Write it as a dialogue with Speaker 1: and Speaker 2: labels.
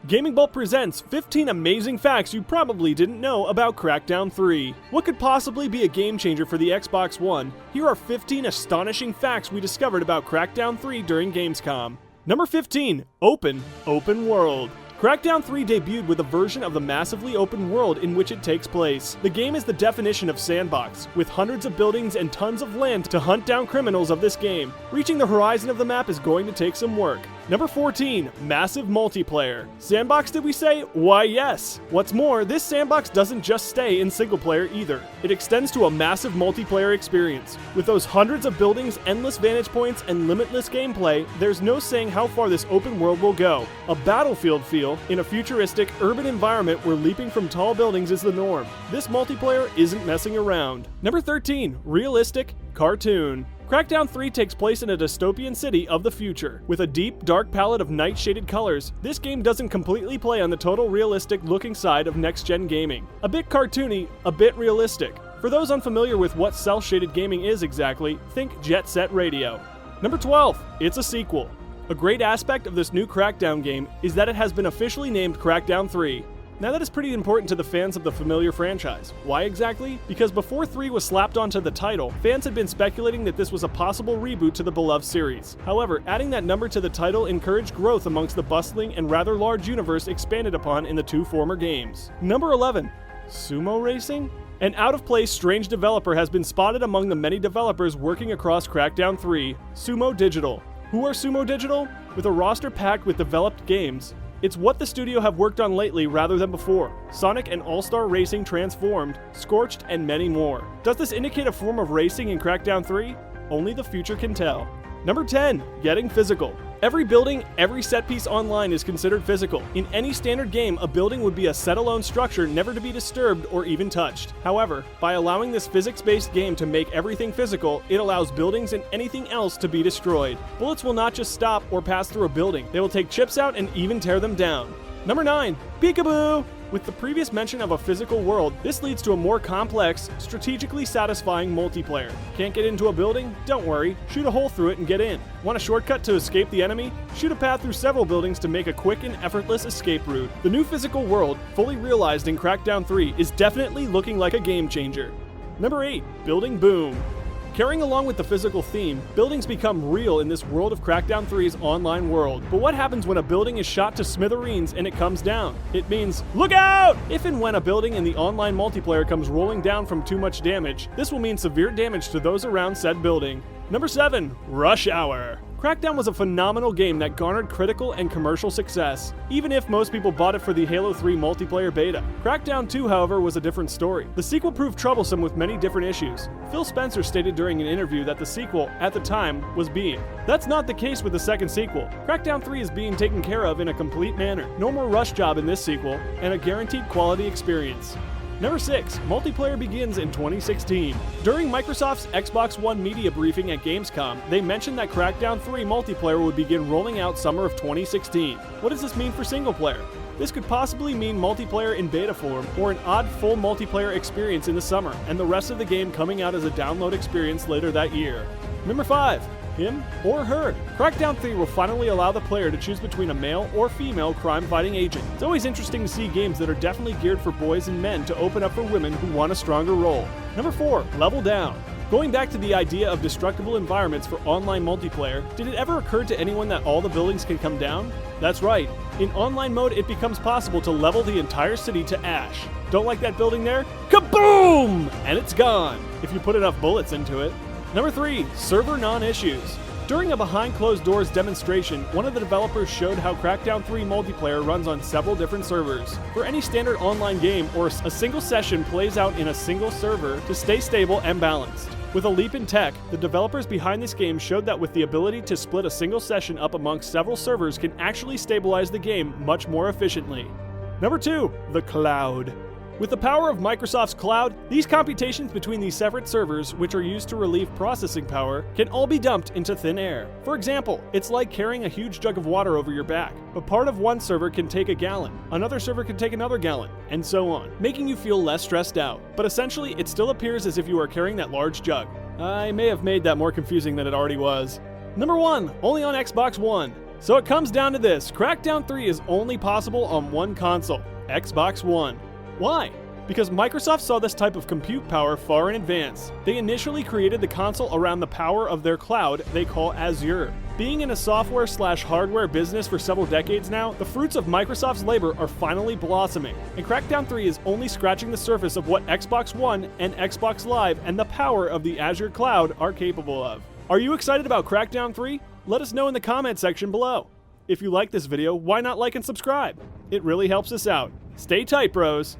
Speaker 1: Gaming Bolt presents 15 amazing facts you probably didn't know about Crackdown 3. What could possibly be a game changer for the Xbox One? Here are 15 astonishing facts we discovered about Crackdown 3 during Gamescom. Number 15. Open world. Crackdown 3 debuted with a version of the massively open world in which it takes place. The game is the definition of sandbox, with hundreds of buildings and tons of land to hunt down criminals of this game. Reaching the horizon of the map is going to take some work. Number 14. Massive multiplayer. Sandbox, did we say? Why, yes. What's more, this sandbox doesn't just stay in single player either. It extends to a massive multiplayer experience. With those hundreds of buildings, endless vantage points, and limitless gameplay, there's no saying how far this open world will go. A battlefield feel in a futuristic, urban environment where leaping from tall buildings is the norm. This multiplayer isn't messing around. Number 13. Realistic cartoon. Crackdown 3 takes place in a dystopian city of the future. With a deep, dark palette of night-shaded colors, this game doesn't completely play on the total realistic-looking side of next-gen gaming. A bit cartoony, a bit realistic. For those unfamiliar with what cel-shaded gaming is exactly, think Jet Set Radio. Number 12. It's a sequel. A great aspect of this new Crackdown game is that it has been officially named Crackdown 3. Now that is pretty important to the fans of the familiar franchise. Why exactly? Because before 3 was slapped onto the title, fans had been speculating that this was a possible reboot to the beloved series. However, adding that number to the title encouraged growth amongst the bustling and rather large universe expanded upon in the two former games. Number 11. Sumo racing? An out-of-place strange developer has been spotted among the many developers working across Crackdown 3, SUMO Digital. Who are SUMO Digital? With a roster packed with developed games, it's what the studio have worked on lately rather than before. Sonic and All-Star Racing Transformed, Scorched, and many more. Does this indicate a form of racing in Crackdown 3? Only the future can tell. Number 10. Getting physical. Every building, every set piece online is considered physical. In any standard game, a building would be a set-alone structure never to be disturbed or even touched. However, by allowing this physics-based game to make everything physical, it allows buildings and anything else to be destroyed. Bullets will not just stop or pass through a building. They will take chips out and even tear them down. Number 9. PEEKABOO! With the previous mention of a physical world, this leads to a more complex, strategically satisfying multiplayer. Can't get into a building? Don't worry, shoot a hole through it and get in. Want a shortcut to escape the enemy? Shoot a path through several buildings to make a quick and effortless escape route. The new physical world, fully realized in Crackdown 3, is definitely looking like a game changer. Number 8. Building boom. Carrying along with the physical theme, buildings become real in this world of Crackdown 3's online world. But what happens when a building is shot to smithereens and it comes down? It means, look out! If and when a building in the online multiplayer comes rolling down from too much damage, this will mean severe damage to those around said building. Number 7. Rush Hour. Crackdown was a phenomenal game that garnered critical and commercial success, even if most people bought it for the Halo 3 multiplayer beta. Crackdown 2, however, was a different story. The sequel proved troublesome with many different issues. Phil Spencer stated during an interview that the sequel, at the time, was being. That's not the case with the second sequel. Crackdown 3 is being taken care of in a complete manner. No more rush job in this sequel, and a guaranteed quality experience. Number 6. Multiplayer begins in 2016. During Microsoft's Xbox One media briefing at Gamescom, they mentioned that Crackdown 3 multiplayer would begin rolling out summer of 2016. What does this mean for single player? This could possibly mean multiplayer in beta form, or an odd full multiplayer experience in the summer, and the rest of the game coming out as a download experience later that year. Number 5. Him or her. Crackdown 3 will finally allow the player to choose between a male or female crime-fighting agent. It's always interesting to see games that are definitely geared for boys and men to open up for women who want a stronger role. Number 4. Level down. Going back to the idea of destructible environments for online multiplayer, did it ever occur to anyone that all the buildings can come down? That's right. In online mode, it becomes possible to level the entire city to ash. Don't like that building there? Kaboom! And it's gone, if you put enough bullets into it. Number 3. Server non-issues. During a behind-closed-doors demonstration, one of the developers showed how Crackdown 3 multiplayer runs on several different servers. For any standard online game, or a single session plays out in a single server to stay stable and balanced. With a leap in tech, the developers behind this game showed that with the ability to split a single session up amongst several servers can actually stabilize the game much more efficiently. Number 2. The cloud. With the power of Microsoft's cloud, these computations between these separate servers, which are used to relieve processing power, can all be dumped into thin air. For example, it's like carrying a huge jug of water over your back. A part of one server can take a gallon, another server can take another gallon, and so on, making you feel less stressed out. But essentially, it still appears as if you are carrying that large jug. I may have made that more confusing than it already was. Number 1. Only on Xbox One. So it comes down to this: Crackdown 3 is only possible on one console, Xbox One. Why? Because Microsoft saw this type of compute power far in advance. They initially created the console around the power of their cloud they call Azure. Being in a software/hardware business for several decades now, the fruits of Microsoft's labor are finally blossoming, and Crackdown 3 is only scratching the surface of what Xbox One and Xbox Live and the power of the Azure cloud are capable of. Are you excited about Crackdown 3? Let us know in the comment section below. If you like this video, why not like and subscribe? It really helps us out. Stay tight, bros.